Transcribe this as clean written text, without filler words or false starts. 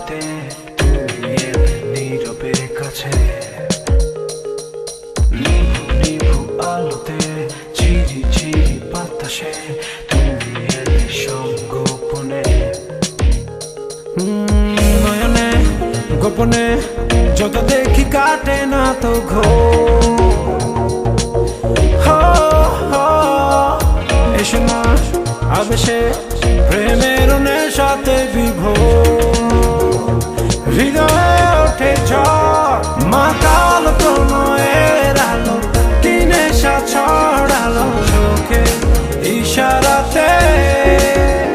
যেতে তুই এলে নীরবে কাছে, নিভু নিভু আলোতে ঝিরি ঝিরি বাতাসে তুই এলে সংগোপনে। নয়নে গোপনে যত দেখি কাটে না তো ঘোর, এসো না আবেশে প্রেমের নেশাতে বিভোর, হৃদয়ে ওঠে ঝড় মাতাল প্রণয়।